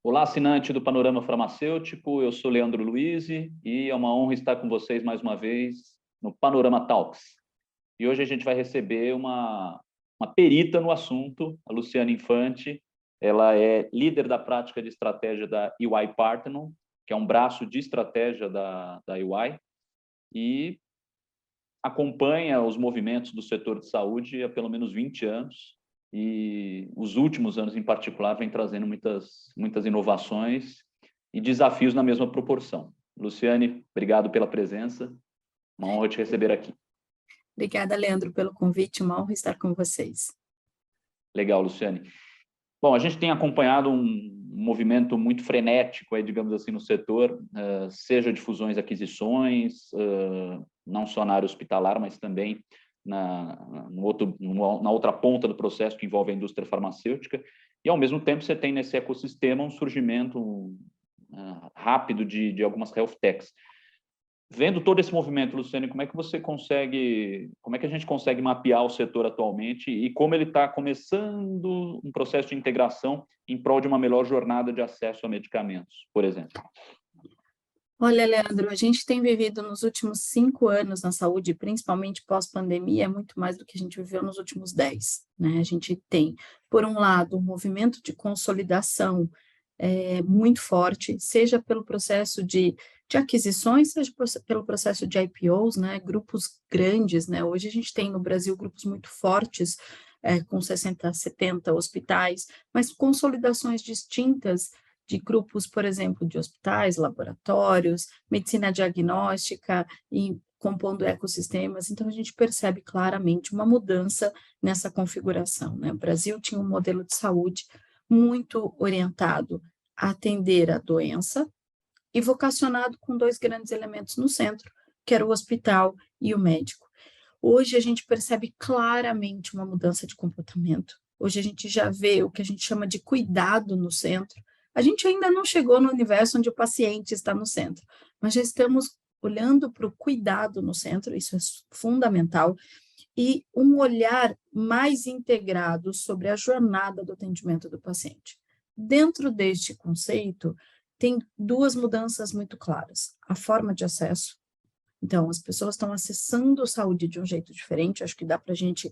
Olá, assinante do Panorama Farmacêutico, eu sou Leandro Luiz e é uma honra estar com vocês mais uma vez no Panorama Talks. E hoje a gente vai receber uma perita no assunto, a Luciana Infante. Ela é líder da prática de estratégia da EY Partners, que é um braço de estratégia da EY, e acompanha os movimentos do setor de saúde há pelo menos 20 anos, e os últimos anos, em particular, vem trazendo muitas inovações e desafios na mesma proporção. Luciane, obrigado pela presença, uma honra te receber aqui. Obrigada, Leandro, pelo convite, uma honra estar com vocês. Legal, Luciane. Bom, a gente tem acompanhado um movimento muito frenético, aí, digamos assim, no setor, seja de fusões e aquisições, não só na área hospitalar, mas também na outra ponta do processo que envolve a indústria farmacêutica, e, ao mesmo tempo, você tem nesse ecossistema um surgimento rápido de algumas health techs. Vendo todo esse movimento, Luciane, como é que a gente consegue mapear o setor atualmente e como ele está começando um processo de integração em prol de uma melhor jornada de acesso a medicamentos, por exemplo? Olha, Leandro, a gente tem vivido nos últimos 5 anos na saúde, principalmente pós-pandemia, é muito mais do que a gente viveu nos últimos 10, né? A gente tem, por um lado, um movimento de consolidação muito forte, seja pelo processo de aquisições, seja pelo processo de IPOs, né, grupos grandes, né, hoje a gente tem no Brasil grupos muito fortes, com 60, 70 hospitais, mas consolidações distintas de grupos, por exemplo, de hospitais, laboratórios, medicina diagnóstica e compondo ecossistemas, então a gente percebe claramente uma mudança nessa configuração, né, o Brasil tinha um modelo de saúde muito orientado a atender a doença e vocacionado com 2 grandes elementos no centro, que era o hospital e o médico. Hoje a gente percebe claramente uma mudança de comportamento. Hoje a gente já vê o que a gente chama de cuidado no centro. A gente ainda não chegou no universo onde o paciente está no centro, mas já estamos olhando para o cuidado no centro, isso é fundamental, e um olhar mais integrado sobre a jornada do atendimento do paciente. Dentro deste conceito, tem 2 mudanças muito claras. A forma de acesso, então, as pessoas estão acessando a saúde de um jeito diferente, acho que dá para a gente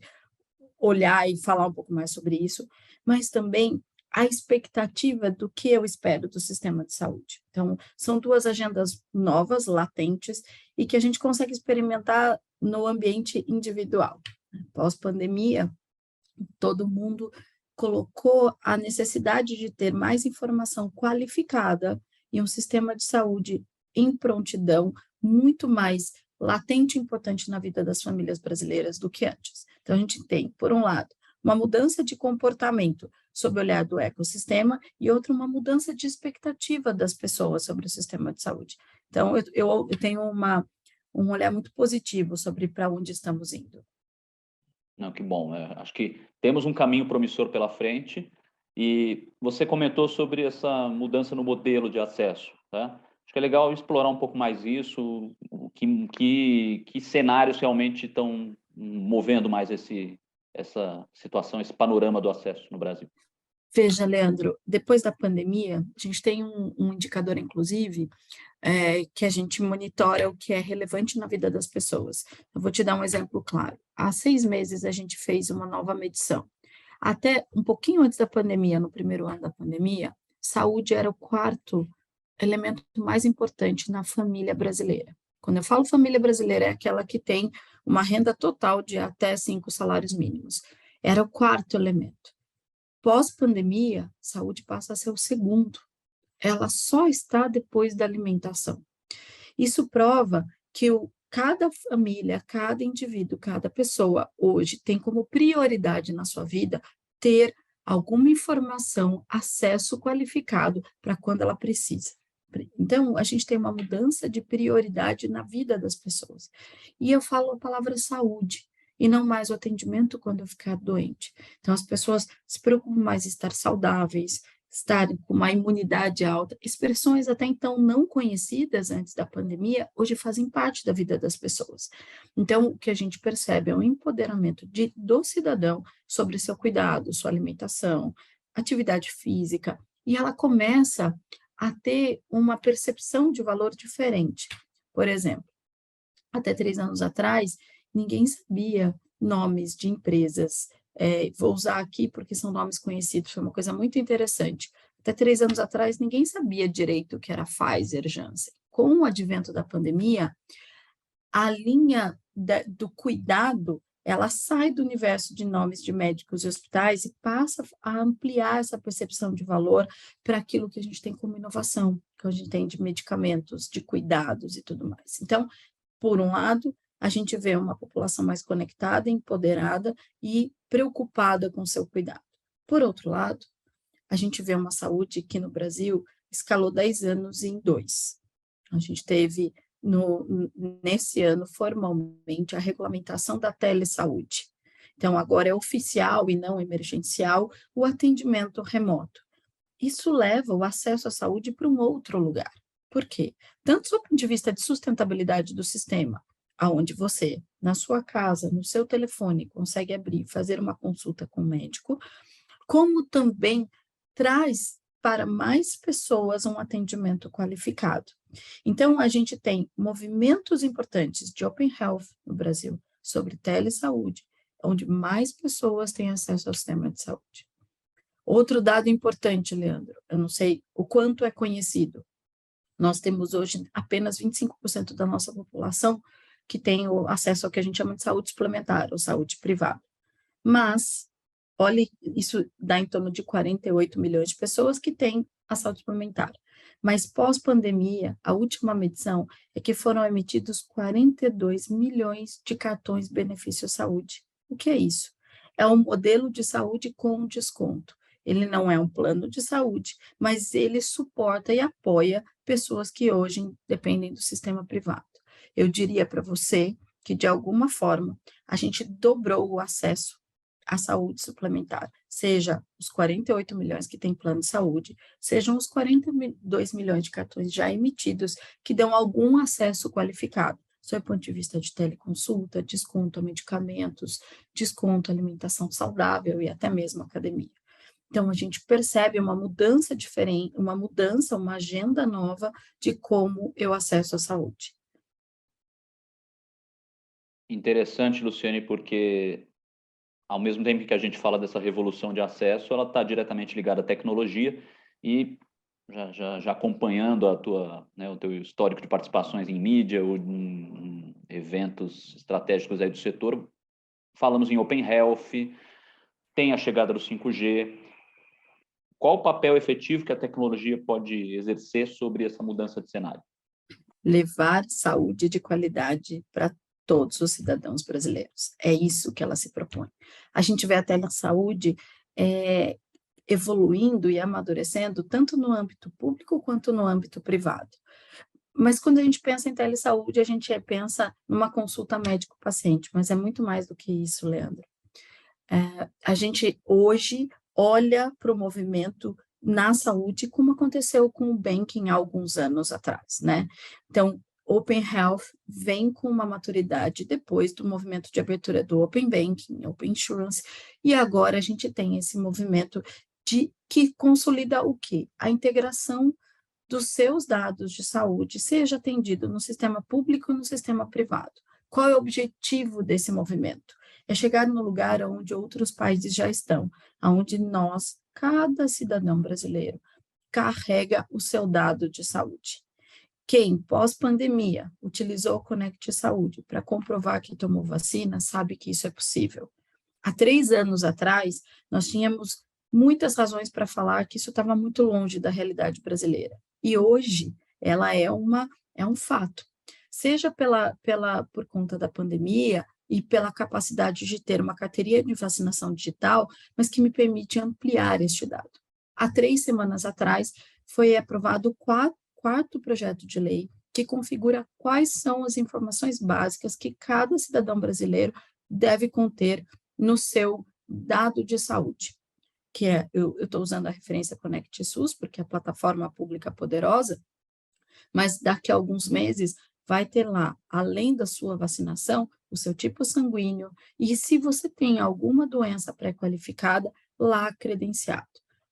olhar e falar um pouco mais sobre isso, mas também a expectativa do que eu espero do sistema de saúde. Então, são 2 agendas novas, latentes, e que a gente consegue experimentar no ambiente individual. Pós-pandemia, todo mundo colocou a necessidade de ter mais informação qualificada e um sistema de saúde em prontidão muito mais latente e importante na vida das famílias brasileiras do que antes. Então, a gente tem, por um lado, uma mudança de comportamento sob o olhar do ecossistema e outra, uma mudança de expectativa das pessoas sobre o sistema de saúde. Então, eu tenho um olhar muito positivo sobre para onde estamos indo. Não, que bom. Acho que temos um caminho promissor pela frente e você comentou sobre essa mudança no modelo de acesso, tá? Acho que é legal explorar um pouco mais isso, que cenários realmente estão movendo mais essa situação, esse panorama do acesso no Brasil. Veja, Leandro, depois da pandemia, a gente tem um indicador, inclusive, que a gente monitora o que é relevante na vida das pessoas. Eu vou te dar um exemplo claro. Há 6 meses a gente fez uma nova medição. Até um pouquinho antes da pandemia, no primeiro ano da pandemia, saúde era o 4º elemento mais importante na família brasileira. Quando eu falo família brasileira, é aquela que tem uma renda total de até 5 salários mínimos. Era o 4º elemento. Pós-pandemia, saúde passa a ser o 2º. Ela só está depois da alimentação. Isso prova que cada família, cada indivíduo, cada pessoa hoje tem como prioridade na sua vida ter alguma informação, acesso qualificado para quando ela precisa. Então, a gente tem uma mudança de prioridade na vida das pessoas. E eu falo a palavra saúde, e não mais o atendimento quando eu ficar doente. Então, as pessoas se preocupam mais em estar saudáveis, estar com uma imunidade alta. Expressões até então não conhecidas antes da pandemia, hoje fazem parte da vida das pessoas. Então, o que a gente percebe é um empoderamento do cidadão sobre seu cuidado, sua alimentação, atividade física, e ela começa a ter uma percepção de valor diferente. Por exemplo, até 3 anos atrás, ninguém sabia nomes de empresas. Vou usar aqui porque são nomes conhecidos, foi uma coisa muito interessante. Até 3 anos atrás, ninguém sabia direito o que era Pfizer, Janssen. Com o advento da pandemia, a linha do cuidado, ela sai do universo de nomes de médicos e hospitais e passa a ampliar essa percepção de valor para aquilo que a gente tem como inovação, que a gente tem de medicamentos, de cuidados e tudo mais. Então, por um lado, a gente vê uma população mais conectada, empoderada e preocupada com o seu cuidado. Por outro lado, a gente vê uma saúde que no Brasil escalou 10 anos em 2. A gente teve, nesse ano, formalmente, a regulamentação da telesaúde. Então, agora é oficial e não emergencial o atendimento remoto. Isso leva o acesso à saúde para um outro lugar. Por quê? Tanto do ponto de vista de sustentabilidade do sistema, aonde você, na sua casa, no seu telefone, consegue abrir, fazer uma consulta com o médico, como também traz para mais pessoas um atendimento qualificado. Então, a gente tem movimentos importantes de Open Health no Brasil sobre telesaúde, onde mais pessoas têm acesso ao sistema de saúde. Outro dado importante, Leandro, eu não sei o quanto é conhecido. Nós temos hoje apenas 25% da nossa população que tem o acesso ao que a gente chama de saúde suplementar, ou saúde privada. Mas, olhe, isso dá em torno de 48 milhões de pessoas que têm a saúde suplementar. Mas pós-pandemia, a última medição é que foram emitidos 42 milhões de cartões benefício saúde. O que é isso? É um modelo de saúde com desconto. Ele não é um plano de saúde, mas ele suporta e apoia pessoas que hoje dependem do sistema privado. Eu diria para você que, de alguma forma, a gente dobrou o acesso à saúde suplementar, seja os 48 milhões que têm plano de saúde, sejam os 42 milhões de cartões já emitidos que dão algum acesso qualificado, sob o ponto de vista de teleconsulta, desconto a medicamentos, desconto à alimentação saudável e até mesmo academia. Então, a gente percebe uma mudança diferente, uma agenda nova de como eu acesso à saúde. Interessante, Luciane, porque ao mesmo tempo que a gente fala dessa revolução de acesso, ela está diretamente ligada à tecnologia e já acompanhando o teu histórico de participações em mídia ou em eventos estratégicos aí do setor, falamos em Open Health, tem a chegada do 5G. Qual o papel efetivo que a tecnologia pode exercer sobre essa mudança de cenário? Levar saúde de qualidade para todos os cidadãos brasileiros. É isso que ela se propõe. A gente vê a telesaúde evoluindo e amadurecendo tanto no âmbito público quanto no âmbito privado. Mas quando a gente pensa em telesaúde, a gente pensa numa consulta médico-paciente, mas é muito mais do que isso, Leandro. A gente hoje olha para o movimento na saúde como aconteceu com o banking há alguns anos atrás, né? Então, Open Health vem com uma maturidade depois do movimento de abertura do Open Banking, Open Insurance, e agora a gente tem esse movimento que consolida o quê? A integração dos seus dados de saúde, seja atendido no sistema público ou no sistema privado. Qual é o objetivo desse movimento? É chegar no lugar onde outros países já estão, onde nós, cada cidadão brasileiro, carrega o seu dado de saúde. Quem, pós-pandemia, utilizou o Conect Saúde para comprovar que tomou vacina, sabe que isso é possível. Há 3 anos atrás, nós tínhamos muitas razões para falar que isso estava muito longe da realidade brasileira. E hoje, ela é um fato. Seja por conta da pandemia e pela capacidade de ter uma carteirinha de vacinação digital, mas que me permite ampliar este dado. Há 3 semanas atrás, foi aprovado o quarto projeto de lei que configura quais são as informações básicas que cada cidadão brasileiro deve conter no seu dado de saúde, que eu estou usando a referência Conect SUS, porque é a plataforma pública poderosa, mas daqui a alguns meses vai ter lá, além da sua vacinação, o seu tipo sanguíneo, e se você tem alguma doença pré-qualificada, lá credenciado.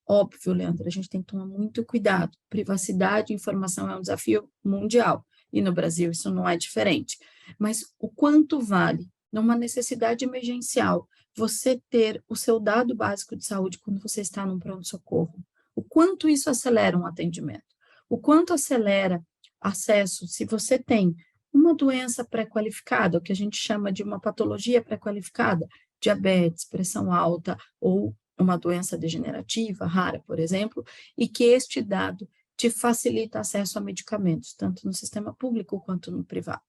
Óbvio, Leandro, a gente tem que tomar muito cuidado. Privacidade e informação é um desafio mundial, e no Brasil isso não é diferente. Mas o quanto vale, numa necessidade emergencial, você ter o seu dado básico de saúde quando você está num pronto-socorro? O quanto isso acelera um atendimento? O quanto acelera acesso, se você tem uma doença pré-qualificada, o que a gente chama de uma patologia pré-qualificada, diabetes, pressão alta ou uma doença degenerativa rara, por exemplo, e que este dado te facilita acesso a medicamentos, tanto no sistema público quanto no privado.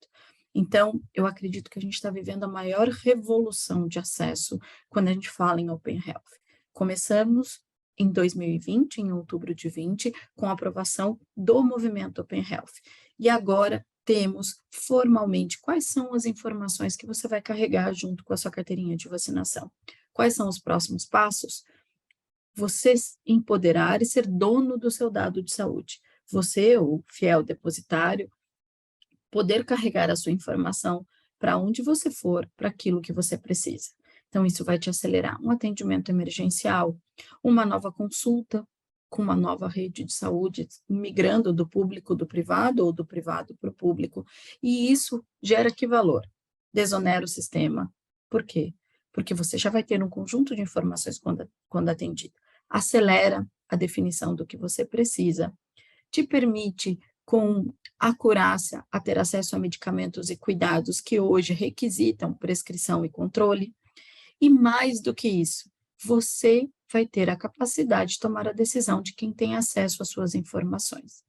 Então, eu acredito que a gente está vivendo a maior revolução de acesso quando a gente fala em Open Health. Começamos em 2020, em outubro de 20, com a aprovação do movimento Open Health. E agora temos formalmente quais são as informações que você vai carregar junto com a sua carteirinha de vacinação. Quais são os próximos passos? Você empoderar e ser dono do seu dado de saúde. Você, o fiel depositário, poder carregar a sua informação para onde você for, para aquilo que você precisa. Então, isso vai te acelerar um atendimento emergencial, uma nova consulta com uma nova rede de saúde, migrando do público do privado ou do privado para o público. E isso gera que valor? Desonera o sistema. Por quê? Porque você já vai ter um conjunto de informações quando atendido. Acelera a definição do que você precisa, te permite, com acurácia, a ter acesso a medicamentos e cuidados que hoje requisitam prescrição e controle. E mais do que isso, você vai ter a capacidade de tomar a decisão de quem tem acesso às suas informações.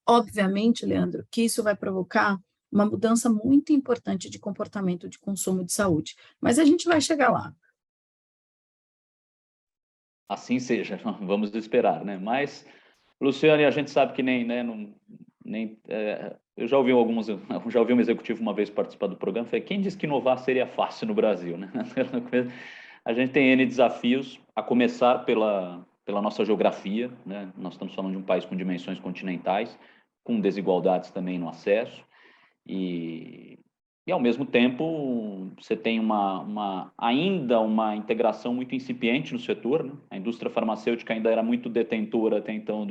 Obviamente, Leandro, que isso vai provocar uma mudança muito importante de comportamento de consumo de saúde, mas a gente vai chegar lá. Assim seja, vamos esperar, né? Mas, Luciane, a gente sabe que eu já ouvi já ouvi um executivo uma vez participar do programa, falei, quem disse que inovar seria fácil no Brasil, né? A gente tem N desafios, a começar pela nossa geografia, né? Nós estamos falando de um país com dimensões continentais, com desigualdades também no acesso, e ao mesmo tempo, você tem ainda uma integração muito incipiente no setor, né? A indústria farmacêutica ainda era muito detentora até então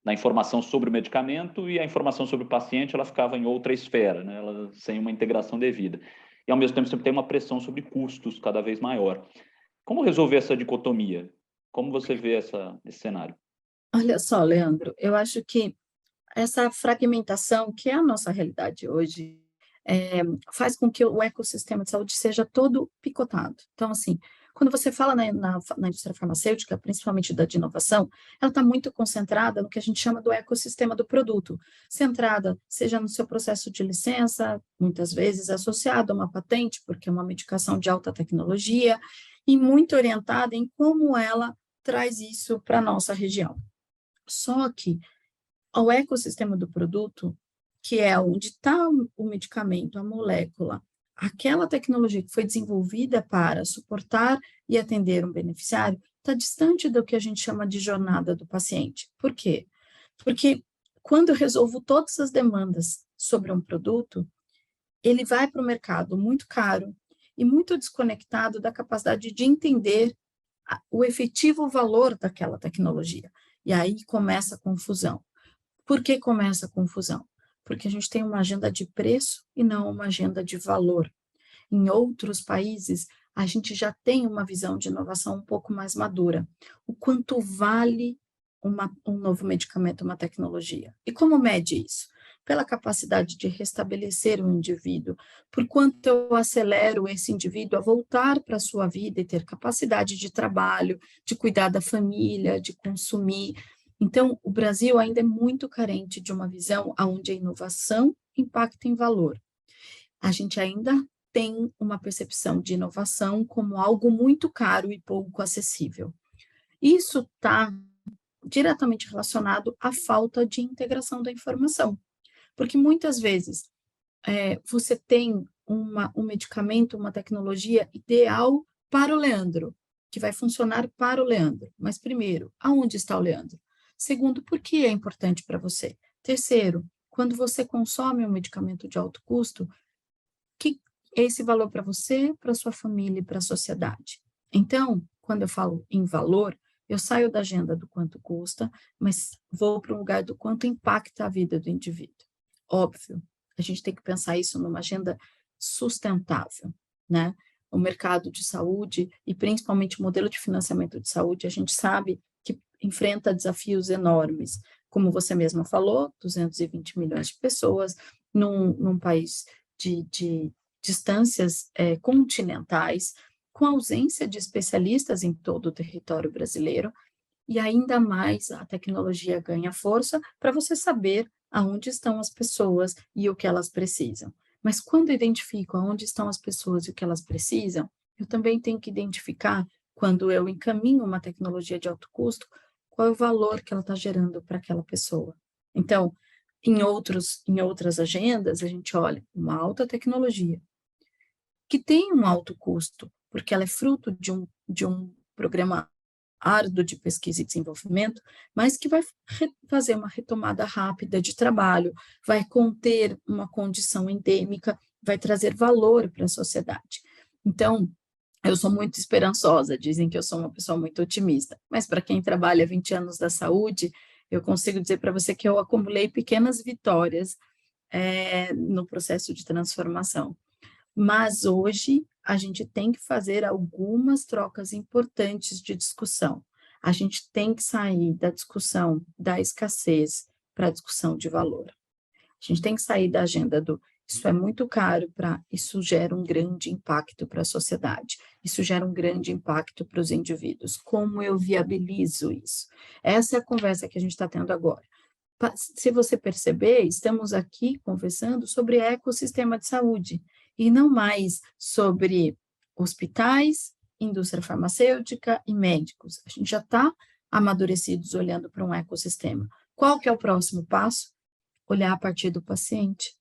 da informação sobre o medicamento, e a informação sobre o paciente ela ficava em outra esfera, né? Ela, sem uma integração devida. E, ao mesmo tempo, você tem uma pressão sobre custos cada vez maior. Como resolver essa dicotomia? Como você vê esse cenário? Olha só, Leandro, eu acho que essa fragmentação, que é a nossa realidade hoje, faz com que o ecossistema de saúde seja todo picotado. Então, assim, quando você fala na indústria farmacêutica, principalmente da de inovação, ela está muito concentrada no que a gente chama do ecossistema do produto, centrada, seja no seu processo de licença, muitas vezes associado a uma patente, porque é uma medicação de alta tecnologia, e muito orientada em como ela traz isso para a nossa região. Só que ao ecossistema do produto, que é onde está o medicamento, a molécula, aquela tecnologia que foi desenvolvida para suportar e atender um beneficiário, está distante do que a gente chama de jornada do paciente. Por quê? Porque quando eu resolvo todas as demandas sobre um produto, ele vai para o mercado muito caro e muito desconectado da capacidade de entender o efetivo valor daquela tecnologia. E aí começa a confusão. Por que começa a confusão? Porque a gente tem uma agenda de preço e não uma agenda de valor. Em outros países, a gente já tem uma visão de inovação um pouco mais madura. O quanto vale um novo medicamento, uma tecnologia? E como mede isso? Pela capacidade de restabelecer o indivíduo, por quanto eu acelero esse indivíduo a voltar para a sua vida e ter capacidade de trabalho, de cuidar da família, de consumir. Então, o Brasil ainda é muito carente de uma visão onde a inovação impacta em valor. A gente ainda tem uma percepção de inovação como algo muito caro e pouco acessível. Isso está diretamente relacionado à falta de integração da informação, porque muitas vezes você tem um medicamento, uma tecnologia ideal para o Leandro, que vai funcionar para o Leandro. Mas, primeiro, aonde está o Leandro? Segundo, por que é importante para você? Terceiro, quando você consome um medicamento de alto custo, que é esse valor para você, para sua família e para a sociedade? Então, quando eu falo em valor, Eu saio da agenda do quanto custa, mas vou para um lugar do quanto impacta a vida do indivíduo. Óbvio, a gente tem que pensar isso numa agenda sustentável, né? O mercado de saúde e principalmente o modelo de financiamento de saúde, a gente sabe que enfrenta desafios enormes. Como você mesma falou, 220 milhões de pessoas num país de distâncias continentais, com ausência de especialistas em todo o território brasileiro, e ainda mais a tecnologia ganha força para você saber aonde estão as pessoas e o que elas precisam. Mas quando eu identifico aonde estão as pessoas e o que elas precisam, eu também tenho que identificar, quando eu encaminho uma tecnologia de alto custo, qual é o valor que ela está gerando para aquela pessoa. Então, em outras agendas, a gente olha uma alta tecnologia, que tem um alto custo, porque ela é fruto de um programa árduo de pesquisa e desenvolvimento, mas que vai fazer uma retomada rápida de trabalho, vai conter uma condição endêmica, vai trazer valor para a sociedade. Então, eu sou muito esperançosa, dizem que eu sou uma pessoa muito otimista, mas para quem trabalha 20 anos da saúde, eu consigo dizer para você que eu acumulei pequenas vitórias no processo de transformação. Mas hoje a gente tem que fazer algumas trocas importantes de discussão. A gente tem que sair da discussão da escassez para a discussão de valor. A gente tem que sair da agenda do isso é muito caro para isso gera um grande impacto para a sociedade, isso gera um grande impacto para os indivíduos. Como eu viabilizo isso? Essa é a conversa que a gente está tendo agora. Se você perceber, estamos aqui conversando sobre ecossistema de saúde e não mais sobre hospitais, indústria farmacêutica e médicos. A gente já está amadurecidos olhando para um ecossistema. Qual que é o próximo passo? Olhar a partir do paciente,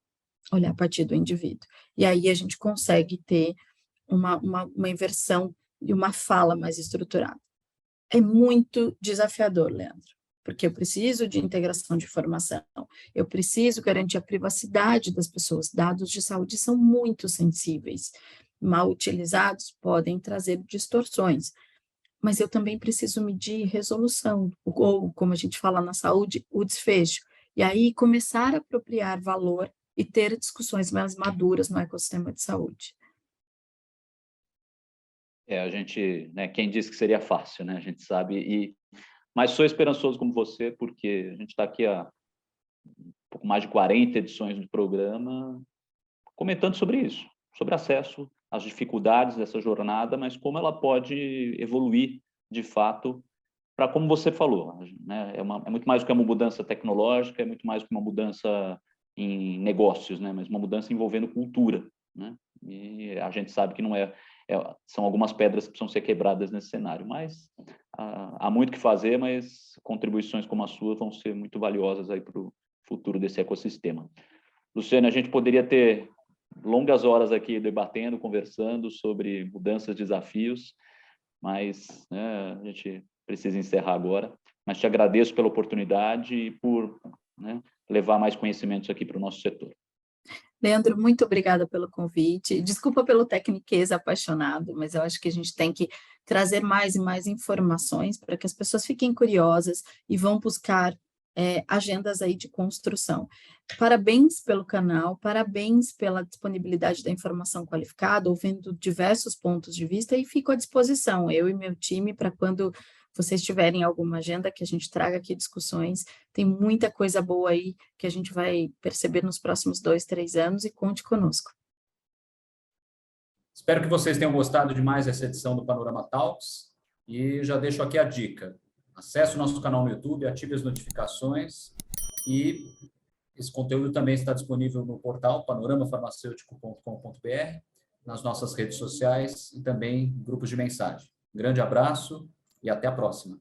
olhar a partir do indivíduo. E aí a gente consegue ter uma inversão e uma fala mais estruturada. É muito desafiador, Leandro, porque eu preciso de integração de informação, eu preciso garantir a privacidade das pessoas. Dados de saúde são muito sensíveis, mal utilizados podem trazer distorções, mas eu também preciso medir resolução, ou, como a gente fala na saúde, o desfecho, e aí começar a apropriar valor e ter discussões mais maduras no ecossistema de saúde. A gente, né, quem disse que seria fácil, né? A gente sabe, mas sou esperançoso como você, porque a gente está aqui há um pouco mais de 40 edições do programa comentando sobre isso, sobre acesso, as dificuldades dessa jornada, mas como ela pode evoluir de fato para, como você falou, né? É muito mais do que uma mudança tecnológica, é muito mais do que uma mudança em negócios, né? Mas uma mudança envolvendo cultura, né? E a gente sabe que não são algumas pedras que precisam ser quebradas nesse cenário, mas há muito que fazer, mas contribuições como a sua vão ser muito valiosas aí para o futuro desse ecossistema. Luciane, a gente poderia ter longas horas aqui debatendo, conversando sobre mudanças, desafios, mas né, a gente precisa encerrar agora. Mas te agradeço pela oportunidade e por levar mais conhecimentos aqui para o nosso setor. Leandro, muito obrigada pelo convite. Desculpa pelo tecniquez apaixonado, mas eu acho que a gente tem que trazer mais e mais informações para que as pessoas fiquem curiosas e vão buscar agendas aí de construção. Parabéns pelo canal, parabéns pela disponibilidade da informação qualificada, ouvindo diversos pontos de vista, e fico à disposição, eu e meu time, para quando vocês tiverem alguma agenda que a gente traga aqui discussões. Tem muita coisa boa aí que a gente vai perceber nos próximos 2, 3 anos, e conte conosco. Espero que vocês tenham gostado de mais essa edição do Panorama Talks e já deixo aqui a dica. Acesse o nosso canal no YouTube, ative as notificações e esse conteúdo também está disponível no portal panoramafarmaceutico.com.br, nas nossas redes sociais e também em grupos de mensagem. Um grande abraço e até a próxima.